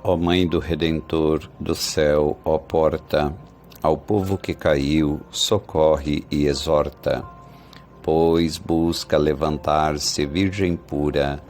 Ó Mãe do Redentor do céu, ó porta, ao povo que caiu, socorre e exorta, pois busca levantar-se virgem pura,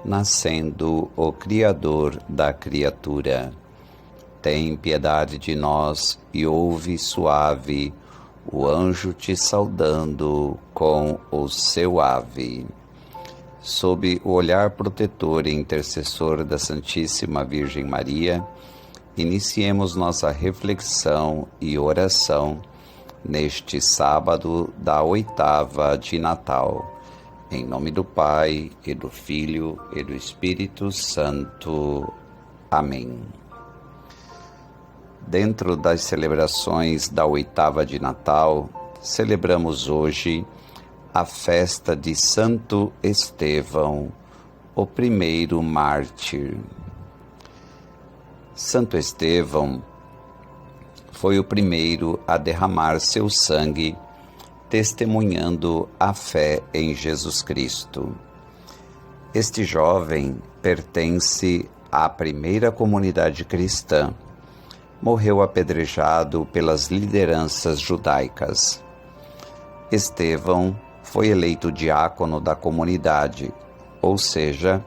nascendo o Criador da criatura. Tem piedade de nós e ouve suave o anjo te saudando com o seu ave. Sob o olhar protetor e intercessor da Santíssima Virgem Maria, iniciemos nossa reflexão e oração neste sábado da 8ª de Natal. Em nome do Pai, e do Filho, e do Espírito Santo. Amém. Dentro das celebrações da 8ª de Natal, celebramos hoje a festa de Santo Estevão, o primeiro mártir. Santo Estevão foi o primeiro a derramar seu sangue, testemunhando a fé em Jesus Cristo. Este jovem pertence à primeira comunidade cristã. Morreu apedrejado pelas lideranças judaicas. Estevão foi eleito diácono da comunidade, ou seja,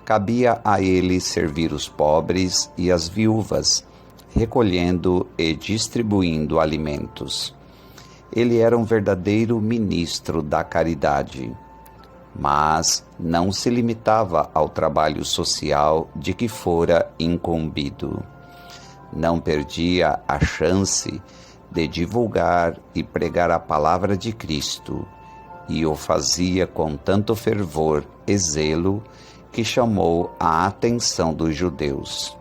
cabia a ele servir os pobres e as viúvas, recolhendo e distribuindo alimentos. Ele era um verdadeiro ministro da caridade, mas não se limitava ao trabalho social de que fora incumbido. Não perdia a chance de divulgar e pregar a palavra de Cristo, e o fazia com tanto fervor e zelo que chamou a atenção dos judeus.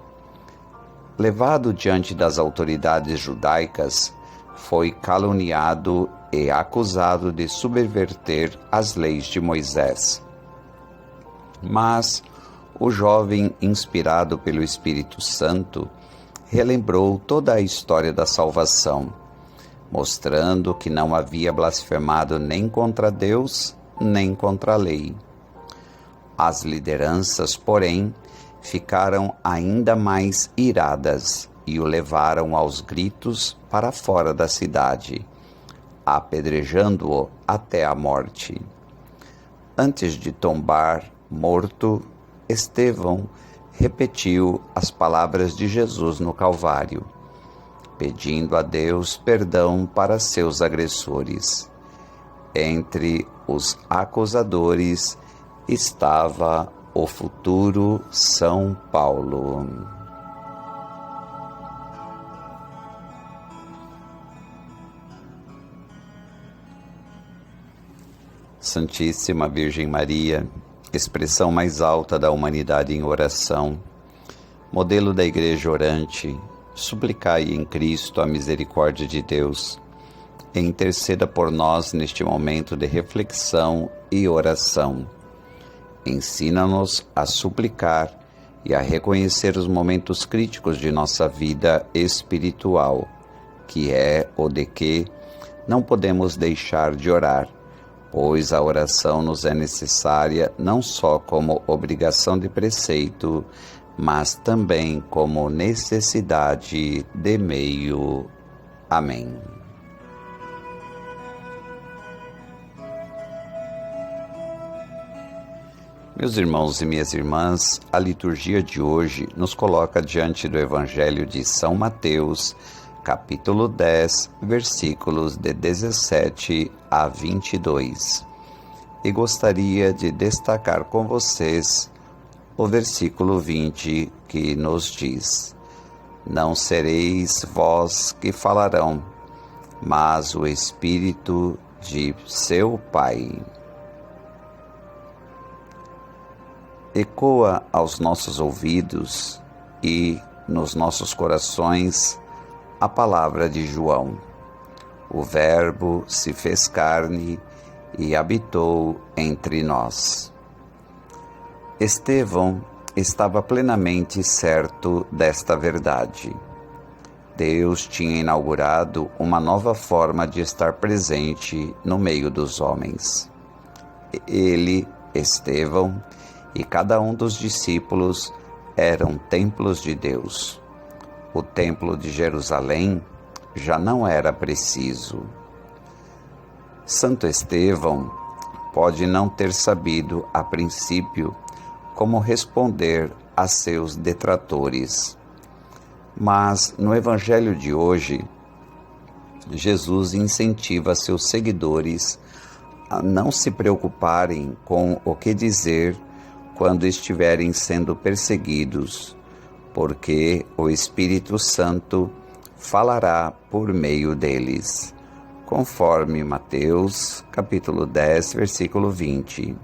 Levado diante das autoridades judaicas, foi caluniado e acusado de subverter as leis de Moisés. Mas o jovem, inspirado pelo Espírito Santo, relembrou toda a história da salvação, mostrando que não havia blasfemado nem contra Deus, nem contra a lei. As lideranças, porém, ficaram ainda mais iradas e o levaram aos gritos para fora da cidade, apedrejando-o até a morte. Antes de tombar morto, Estevão repetiu as palavras de Jesus no Calvário, pedindo a Deus perdão para seus agressores. Entre os acusadores estava o futuro São Paulo. Santíssima Virgem Maria, expressão mais alta da humanidade em oração, modelo da Igreja orante, suplicai em Cristo a misericórdia de Deus e interceda por nós neste momento de reflexão e oração. Ensina-nos a suplicar e a reconhecer os momentos críticos de nossa vida espiritual, que é o de que não podemos deixar de orar, pois a oração nos é necessária não só como obrigação de preceito, mas também como necessidade de meio. Amém. Meus irmãos e minhas irmãs, a liturgia de hoje nos coloca diante do Evangelho de São Mateus, capítulo 10, versículos de 17 a 22. E gostaria de destacar com vocês o versículo 20, que nos diz: Não sereis vós que falarão, mas o Espírito de seu Pai. Ecoa aos nossos ouvidos e nos nossos corações a palavra de João. O Verbo se fez carne e habitou entre nós. Estevão estava plenamente certo desta verdade. Deus tinha inaugurado uma nova forma de estar presente no meio dos homens. Ele, Estevão, e cada um dos discípulos eram templos de Deus. O templo de Jerusalém já não era preciso. Santo Estevão pode não ter sabido, a princípio, como responder a seus detratores. Mas, no Evangelho de hoje, Jesus incentiva seus seguidores a não se preocuparem com o que dizer quando estiverem sendo perseguidos, porque o Espírito Santo falará por meio deles, conforme Mateus, capítulo 10, versículo 20.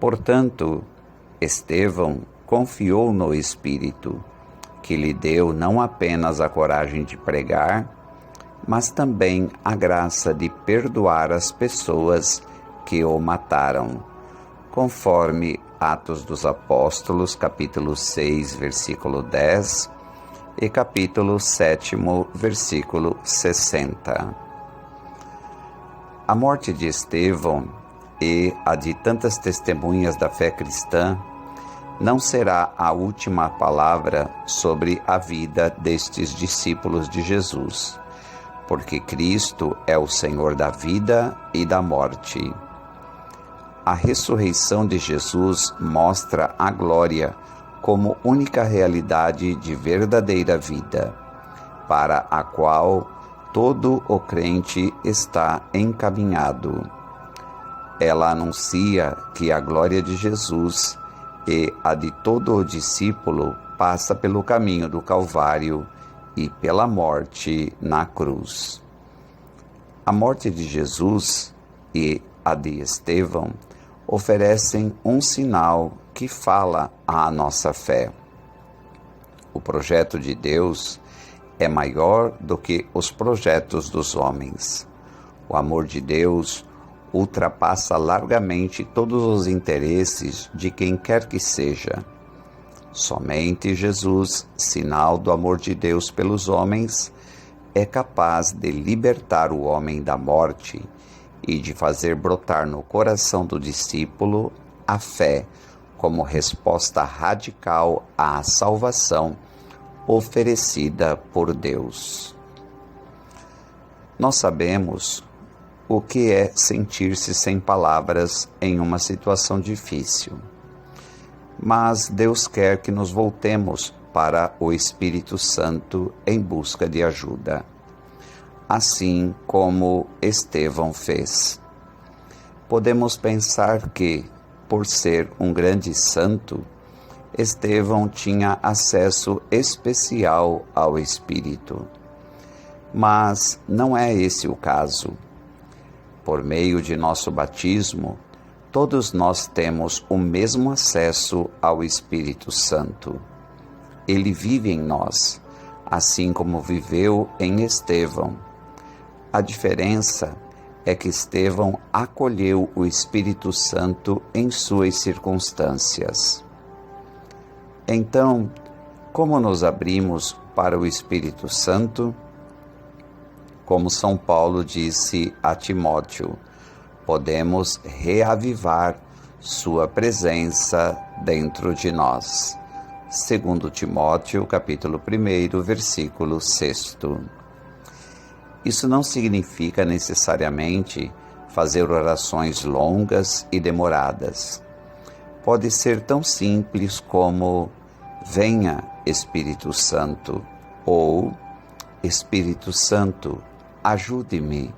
Portanto, Estevão confiou no Espírito, que lhe deu não apenas a coragem de pregar, mas também a graça de perdoar as pessoas que o mataram, conforme Atos dos Apóstolos, capítulo 6, versículo 10 e capítulo 7, versículo 60. A morte de Estevão e a de tantas testemunhas da fé cristã não será a última palavra sobre a vida destes discípulos de Jesus, porque Cristo é o Senhor da vida e da morte. A ressurreição de Jesus mostra a glória como única realidade de verdadeira vida, para a qual todo o crente está encaminhado. Ela anuncia que a glória de Jesus e a de todo o discípulo passa pelo caminho do Calvário e pela morte na cruz. A morte de Jesus e a de Estevão oferecem um sinal que fala à nossa fé. O projeto de Deus é maior do que os projetos dos homens. O amor de Deus ultrapassa largamente todos os interesses de quem quer que seja. Somente Jesus, sinal do amor de Deus pelos homens, é capaz de libertar o homem da morte e de fazer brotar no coração do discípulo a fé como resposta radical à salvação oferecida por Deus. Nós sabemos o que é sentir-se sem palavras em uma situação difícil. Mas Deus quer que nos voltemos para o Espírito Santo em busca de ajuda, assim como Estevão fez. Podemos pensar que, por ser um grande santo, Estevão tinha acesso especial ao Espírito. Mas não é esse o caso. Por meio de nosso batismo, todos nós temos o mesmo acesso ao Espírito Santo. Ele vive em nós, assim como viveu em Estevão. A diferença é que Estevão acolheu o Espírito Santo em suas circunstâncias. Então, como nos abrimos para o Espírito Santo? Como São Paulo disse a Timóteo, podemos reavivar sua presença dentro de nós. 2 Timóteo, capítulo 1, versículo 6. Isso não significa necessariamente fazer orações longas e demoradas. Pode ser tão simples como venha, Espírito Santo, ou Espírito Santo, ajude-me.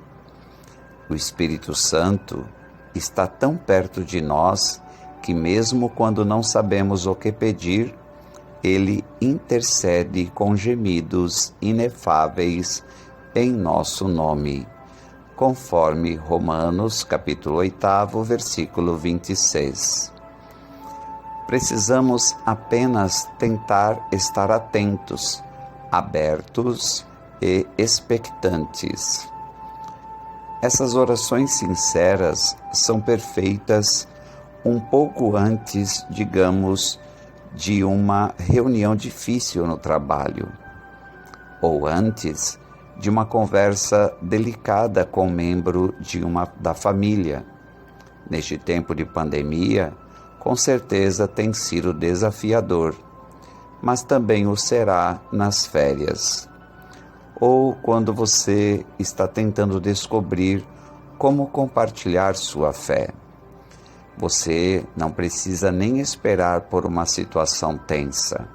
O Espírito Santo está tão perto de nós que mesmo quando não sabemos o que pedir, ele intercede com gemidos inefáveis em nosso nome, conforme Romanos, capítulo 8, versículo 26. Precisamos apenas tentar estar atentos, abertos e expectantes. Essas orações sinceras são perfeitas um pouco antes, digamos, de uma reunião difícil no trabalho, ou antes de uma conversa delicada com um membro da família. Neste tempo de pandemia, com certeza tem sido desafiador, mas também o será nas férias. Ou quando você está tentando descobrir como compartilhar sua fé. Você não precisa nem esperar por uma situação tensa.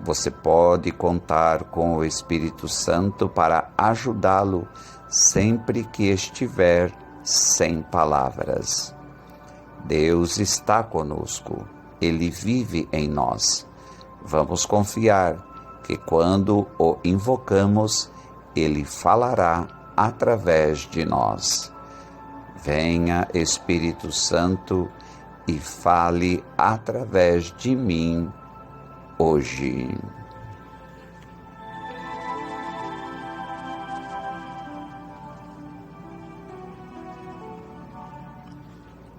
Você pode contar com o Espírito Santo para ajudá-lo sempre que estiver sem palavras. Deus está conosco, Ele vive em nós. Vamos confiar que quando o invocamos, Ele falará através de nós. Venha, Espírito Santo, e fale através de mim hoje.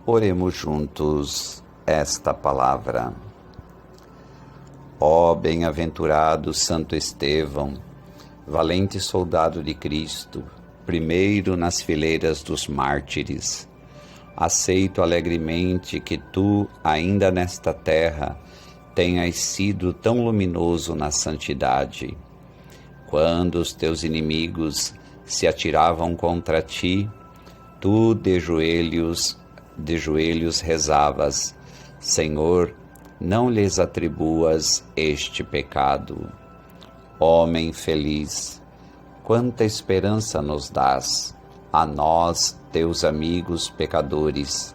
Oremos juntos esta palavra. Ó bem-aventurado Santo Estevão, valente soldado de Cristo, primeiro nas fileiras dos mártires, aceito alegremente que tu, ainda nesta terra, tenhas sido tão luminoso na santidade. Quando os teus inimigos se atiravam contra ti, tu de joelhos rezavas: Senhor, não lhes atribuas este pecado. Homem feliz, quanta esperança nos dás, a nós, teus amigos pecadores,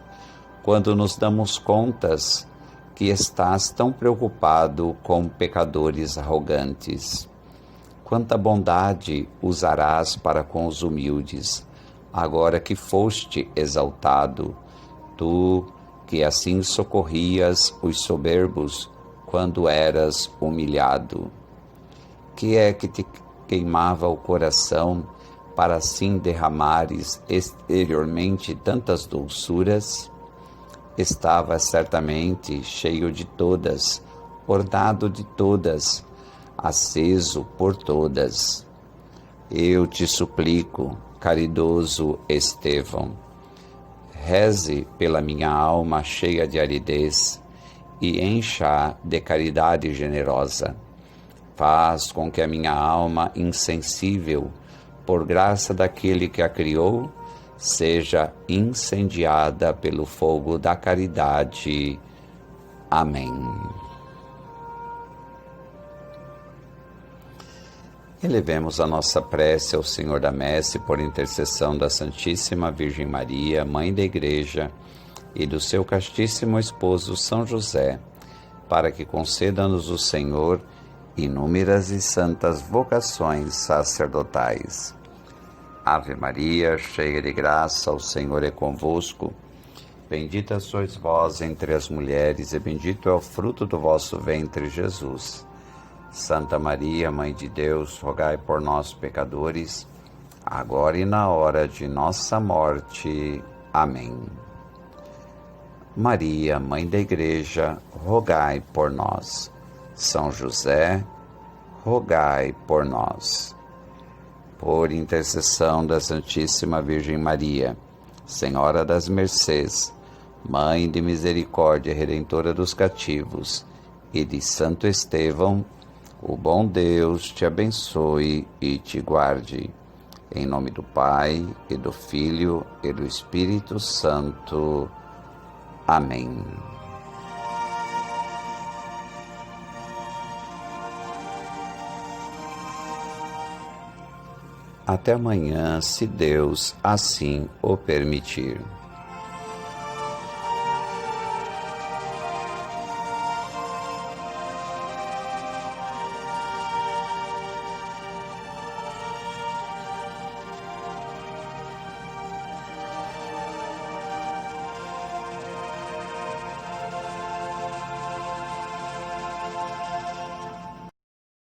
quando nos damos contas que estás tão preocupado com pecadores arrogantes. Quanta bondade usarás para com os humildes, agora que foste exaltado, tu que assim socorrias os soberbos quando eras humilhado. Que é que te queimava o coração para assim derramares exteriormente tantas doçuras? Estava certamente cheio de todas, ornado de todas, aceso por todas. Eu te suplico, caridoso Estevão, reze pela minha alma cheia de aridez e encha de caridade generosa. Faz com que a minha alma insensível, por graça daquele que a criou, seja incendiada pelo fogo da caridade. Amém. Elevemos a nossa prece ao Senhor da Messe por intercessão da Santíssima Virgem Maria, Mãe da Igreja, e do seu castíssimo esposo São José, para que conceda-nos o Senhor inúmeras e santas vocações sacerdotais. Ave Maria, cheia de graça, o Senhor é convosco. Bendita sois vós entre as mulheres, e bendito é o fruto do vosso ventre, Jesus. Santa Maria, Mãe de Deus, rogai por nós, pecadores, agora e na hora de nossa morte. Amém. Maria, Mãe da Igreja, rogai por nós. São José, rogai por nós. Por intercessão da Santíssima Virgem Maria, Senhora das Mercês, Mãe de Misericórdia Redentora dos cativos, e de Santo Estevão, o bom Deus te abençoe e te guarde. Em nome do Pai, e do Filho, e do Espírito Santo. Amém. Até amanhã, se Deus assim o permitir.